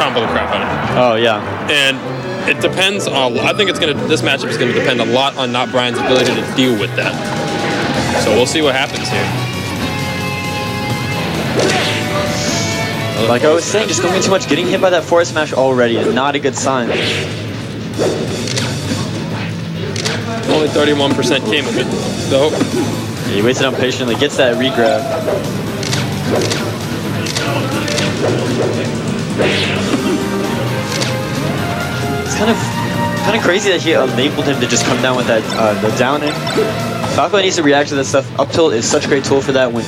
combo the crap out of him. Oh, yeah. And it depends on, I think this matchup is going to depend a lot on NotBrian's ability to deal with that. So we'll see what happens here. Like I was saying, just going too much, getting hit by that forward smash already is not a good sign. Only 31% came of it, though. He waits it on patiently, gets that regrab. It's kind of crazy that he enabled him to just come down with that the down air. Falco needs to react to that stuff. Up tilt is such a great tool for that when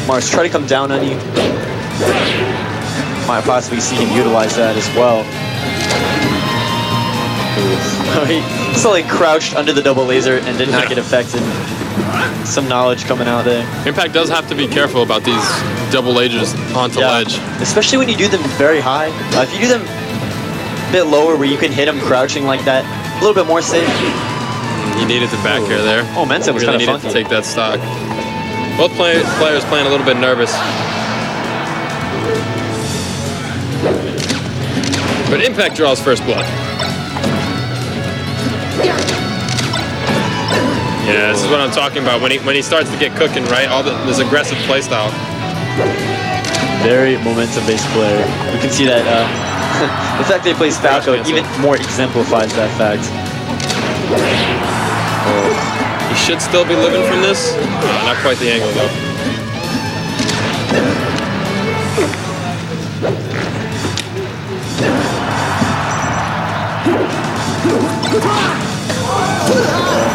Marth try to come down on you. Might possibly see him utilize that as well. He slowly crouched under the double laser and did not get affected. Some knowledge coming out there. Impact does have to be careful about these double lasers onto ledge. Especially when you do them very high. If you do them a bit lower where you can hit them crouching like that, a little bit more safe. He needed the back air there. Oh, Mensa was really kind of needed to take that stock. Both players playing a little bit nervous. But Impact draws first blood. Yeah, this is what I'm talking about. When he starts to get cooking, right? All this aggressive playstyle. Very momentum-based player. You can see that the fact that he plays Falco even more exemplifies that fact. Oh. He should still be living from this. Not quite the angle though.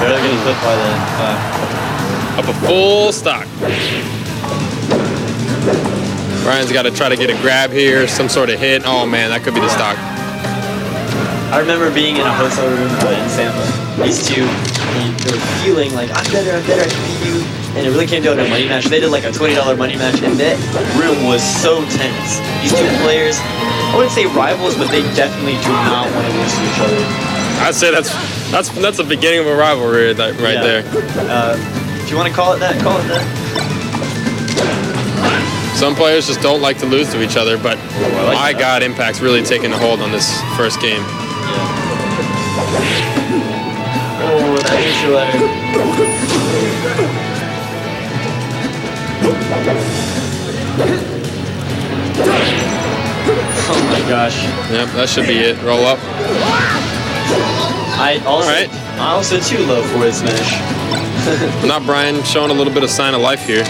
Barely getting clipped by that. Up a full stock. Brian's got to try to get a grab here, some sort of hit. Oh man, that could be the stock. I remember being in a hotel room in Sampa. These two, they were feeling like, I'm better, I can beat you. And it really came down to a money match. They did like a $20 money match, and that room was so tense. These two players, I wouldn't say rivals, but they definitely do not want to lose to each other. I'd say that's the beginning of a rivalry right there. If you want to call it that, call it that. Some players just don't like to lose to each other, but my God, Impact's really taking a hold on this first game. Oh, that neutral ladder. Oh my gosh. Yep, that should be it. Roll up. I also too love forward smash. NotBrian showing a little bit of sign of life here.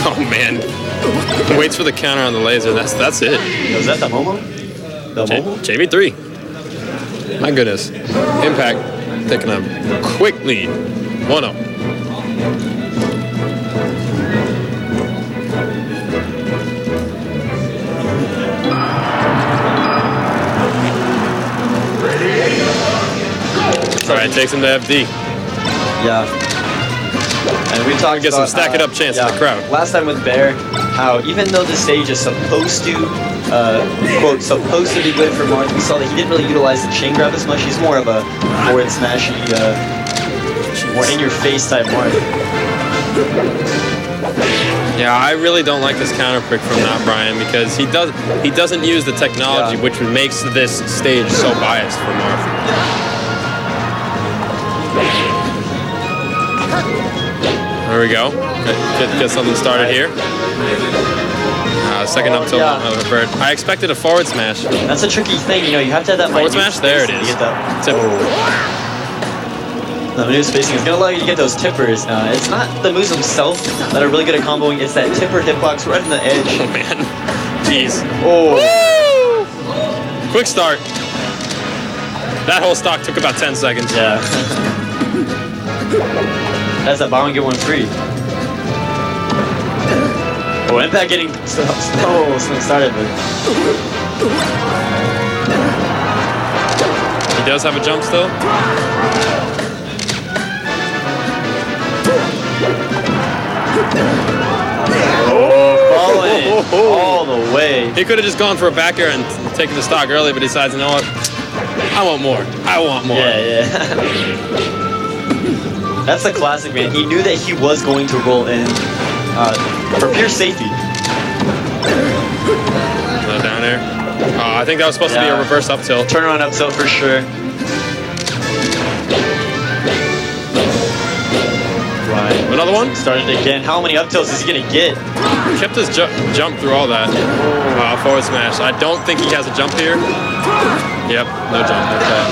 Oh man. Waits for the counter on the laser. That's it. Was that the Momo? The Momo? JV3. My goodness. Impact taking a quick lead. 1-0. All right, takes him to FD. Yeah. And we talked about some stack it up chance in the crowd. Last time with Bear, how even though the stage is supposed to, quote, supposed to be good for Marth, we saw that he didn't really utilize the chain grab as much. He's more of a forward smashy, more in-your-face type Marth. Yeah, I really don't like this counter pick from NotBrian because he doesn't use the technology, which makes this stage so biased for Marth. There we go. Get something started here. Second up tilt of a bird. I expected a forward smash. That's a tricky thing, you know. You have to have that forward smash. There it is. The move spacing is going to allow you to get those tippers. It's not the moves themselves that are really good at comboing. It's that tipper hitbox right on the edge. Oh man, jeez. Oh. Woo! Quick start. That whole stock took about 10 seconds. Yeah. That's that buy one get one free. Oh, Impact getting so started, but he does have a jump still. Oh, falling all the way. He could have just gone for a back air and taken the stock early, but he decides, you know what? I want more. I want more. Yeah. That's the classic, man. He knew that he was going to roll in for pure safety. Down there. I think that was supposed to be a reverse up tilt. Turnaround up tilt for sure. Right. Another one? Started again. How many up tilts is he gonna get? Kept his jump through all that. Forward smash. I don't think he has a jump here. Yep, no jump. Okay.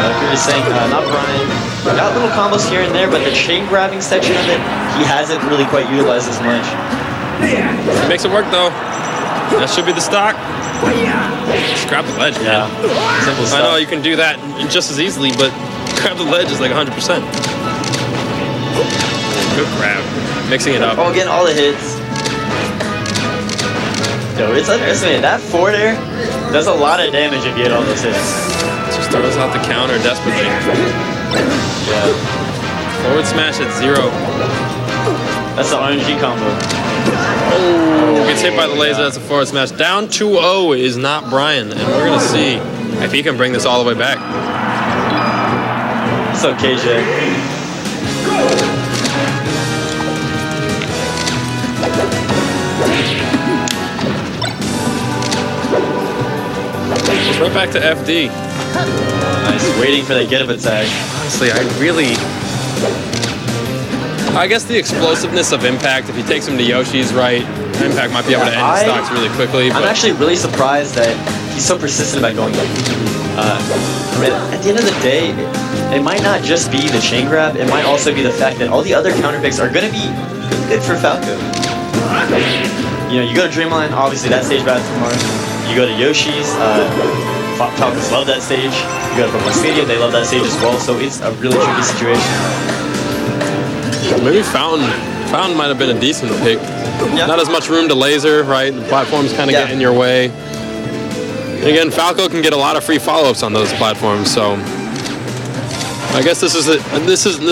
Like you were just saying, NotBrian got little combos here and there, but the chain grabbing section of it, he hasn't really quite utilized as much. He makes it work though. That should be the stock. Just grab the ledge, man. Simple stuff. I know you can do that just as easily, but grab the ledge is like 100%. Good grab. Mixing it up. Oh, again, all the hits. Yo, it's underestimated. That forward air does a lot of damage if you hit all those hits. Just throws out the counter desperately. Yeah. Forward smash at 0. That's the RNG combo. Oh, gets hit by the laser. That's a forward smash. Down 2-0 is NotBrian, and we're gonna see if he can bring this all the way back. What's up, KJ? Right back to FD. Nice, waiting for the get-up attack. Honestly, I guess the explosiveness of Impact, if he takes him to Yoshi's right, Impact might be able to end his stocks really quickly. I'm actually really surprised that he's so persistent about going. At the end of the day, it might not just be the chain grab, it might also be the fact that all the other counter picks are going to be good for Falco. You know, you go to Dreamland, obviously that stage bad for Marth. You go to Yoshi's, Falcons love that stage. You go to Pokemon Stadium, they love that stage as well, so it's a really tricky situation. Maybe Fountain might have been a decent pick. Yeah. Not as much room to laser, right? The platforms kind of get in your way. And again, Falco can get a lot of free follow-ups on those platforms, so I guess this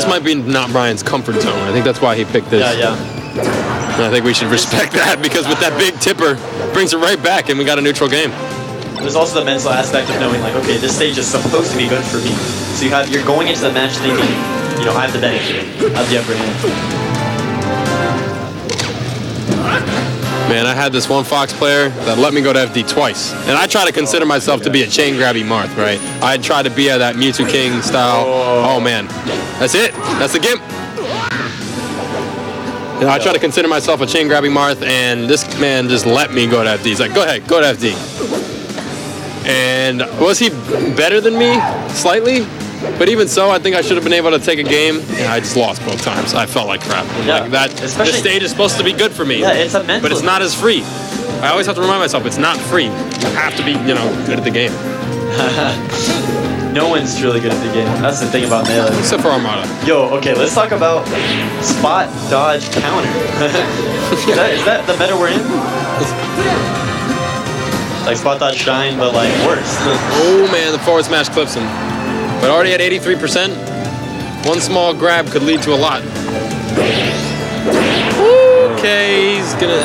might be NotBrian's comfort zone. I think that's why he picked this. Yeah. And I think we should respect that, because with that big tipper, brings it right back, and we got a neutral game. There's also the mental aspect of knowing, like, okay, this stage is supposed to be good for me. So you're going into the match thinking, you know, I have the benefit, I have the upper hand. Man, I had this one Fox player that let me go to FD twice. And I try to consider myself to be a chain grabby Marth, right? I try to be at that Mewtwo King style. Oh man, that's it. That's the gimp. You know, I try to consider myself a chain grabbing Marth, and this man just let me go to FD. He's like, go ahead, go to FD. And was he better than me? Slightly? But even so, I think I should have been able to take a game, and I just lost both times. I felt like crap. Yeah, like that. This stage is supposed to be good for me. Yeah, it's a mental. But it's not as free. I always have to remind myself, it's not free. You have to be, you know, good at the game. No one's truly good at the game. That's the thing about Melee. Except for Armada. Yo, okay, let's talk about spot, dodge, counter. is that the meta we're in? Like spot, dodge, shine, but like worse. Oh man, the forward smash clips him. But already at 83%, one small grab could lead to a lot. Okay, he's gonna...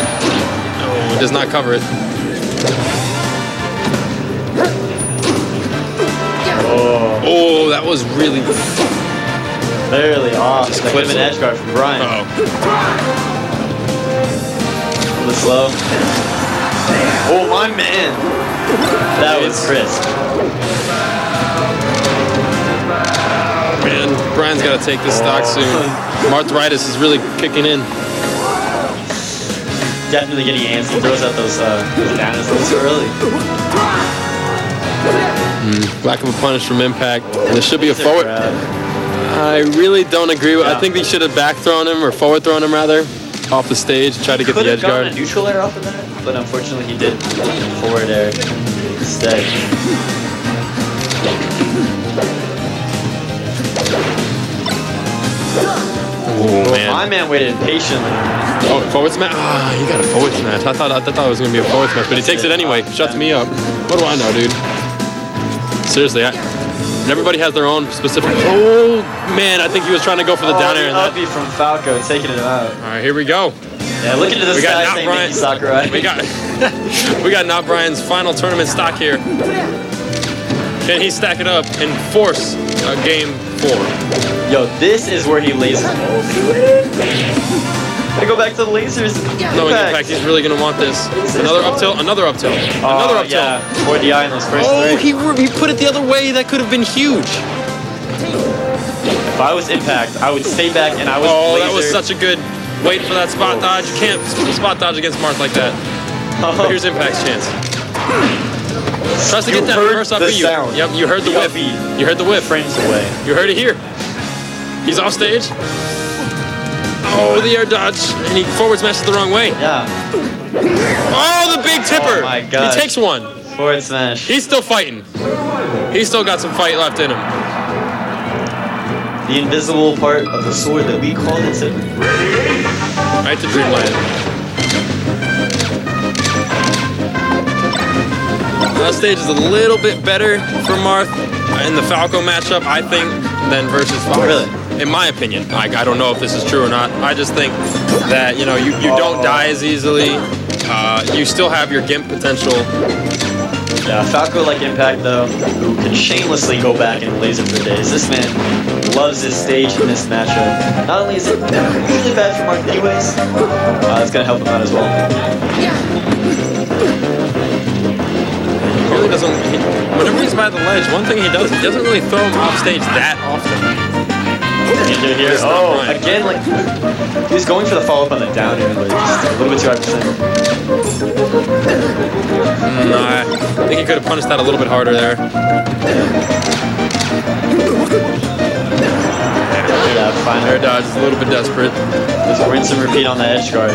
No, he does not cover it. Oh, that was really... Barely off. That could have been edge guard from Brian. Uh-oh. A little slow. Oh, my man. That was crisp. Man, Brian's got to take this stock soon. Marthritis is really kicking in. Definitely getting antsy. Throws out those bananas a little too early. Lack of a punish from Impact. There should be a forward. I really don't agree with. I think they should have back thrown him, or forward thrown him rather, off the stage. Try to get the edge guard. Could have gotten a neutral air off of that, but unfortunately he did forward air instead. Oh man! My man waited patiently. Oh, forward smash! Ah, he got a forward smash. I thought it was gonna be a forward smash, but he takes it anyway. Shuts me up. What do I know, dude? Seriously, everybody has their own specific. Oh man, I think he was trying to go for the down air. Uppy from Falco, taking it out. All right, here we go. Yeah, look into this guy saying Mickey Sakurai. We got NotBrian's final tournament stock here. Can he stack it up and force game 4? Yo, this is where he lays. Gotta go back to the lasers. Knowing Impact, he's really gonna want this. Another up tilt, another up tilt, another up tilt. Yeah, 4 DI in those first three. He put it the other way. That could have been huge. If I was Impact, I would stay back and I would laser. That was such a good wait for that spot dodge. You can't spot dodge against Marth like that. But here's Impact's chance. Tries to get that first up you. Yep, you heard the whiff. You heard the whiff. Frames away. You heard it here. He's off stage. Oh, the air dodge. And he forward smashes the wrong way. Yeah. Oh, the big tipper. Oh my God. He takes one. Forward smash. He's still fighting. He's still got some fight left in him. The invisible part of the sword that we call the tipper. Right to Dreamland. That stage is a little bit better for Marth in the Falco matchup, I think, than versus Fox. Really? In my opinion. I don't know if this is true or not. I just think that, you don't die as easily. You still have your gimp potential. Yeah, Falco like Impact though, who can shamelessly go back and laser for days. This man loves this stage in this matchup. Not only is it usually bad for Marth anyways, it's gonna help him out as well. Really doesn't. Whenever he's by the ledge, one thing he doesn't really throw him off stage that often. Here. Oh, again, like he was going for the follow up on the down air, but just a little bit too hard %. No, I think he could have punished that a little bit harder there. Yeah, fine. Air dodge is a little bit desperate. Just rinse and repeat on the edge guard.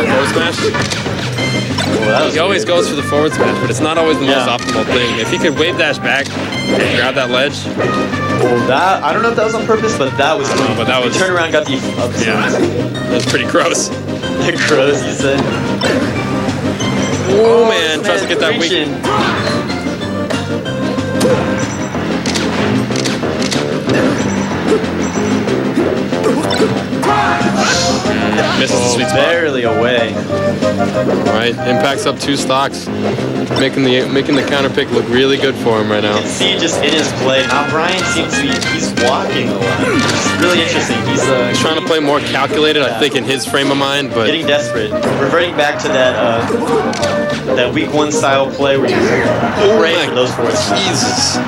Forward smash. He always goes for the forward smash, but it's not always the most optimal thing. If he could wave dash back and grab that ledge. Well, that I don't know if that was on purpose, but that was clean. But that was turn around, got the up. Yeah, that was pretty gross. Gross, you said. Oh man, tries to get that weak. Misses the sweet spot. Barely away. All right, Impact's up 2 stocks, making the counter pick look really good for him right now. You can see just in his play. NotBrian seems to be he's walking a lot. It's really interesting. He's trying to play more calculated, I think, in his frame of mind, but getting desperate, reverting back to that week 1 style play where you pray for those forwards. Jesus.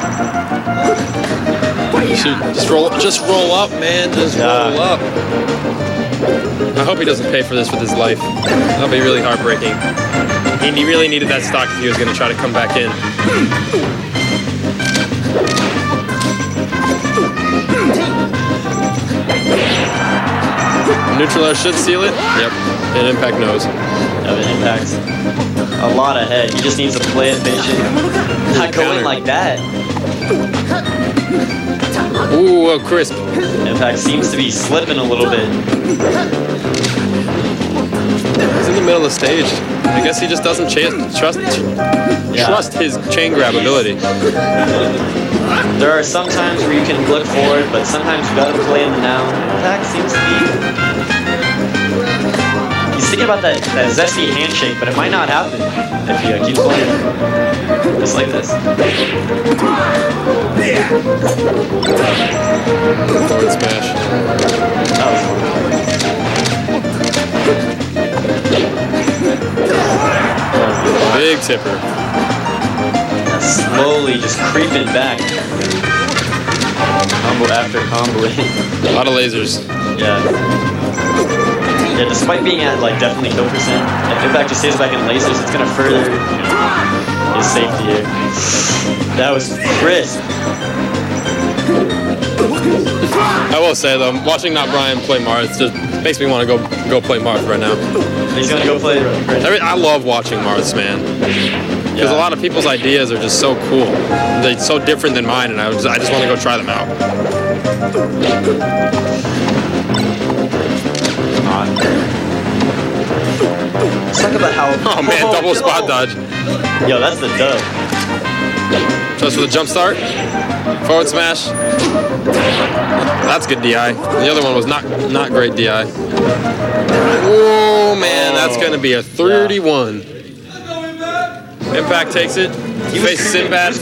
Just roll up, man. Just roll up. I hope he doesn't pay for this with his life. That'll be really heartbreaking. He really needed that stock if he was going to try to come back in. Neutral air should seal it. Yep. And Impact knows. Yeah, but Impact's a lot ahead. He just needs to play it patient. Not go in like that. Ooh, crisp. Impact seems to be slipping a little bit. He's in the middle of the stage. I guess he just doesn't trust his chain grab ability. There are some times where you can look forward, but sometimes you gotta play in the now. Impact seems to be... He's thinking about that zesty handshake, but it might not happen if he keeps playing. Just like this. Forward smash. That was fun. Big tipper. Slowly just creeping back. Combo after combo. A lot of lasers. Yeah, despite being at like definitely kill %, if Impact just stays back in lasers, it's gonna further his safety here. That was crisp. I will say though, watching NotBrian play Marth just makes me want to go play Marth right now. He's gonna go play. I love watching Marths, man. Because a lot of people's ideas are just so cool. They're so different than mine, and I just want to go try them out. Let's talk about how... Oh man, double spot dodge. Yo, that's the dub. Just for the jump start. Forward smash. That's good DI. The other one was not great DI. Oh man, that's gonna be a 31. Impact takes it. He faces Sinbad.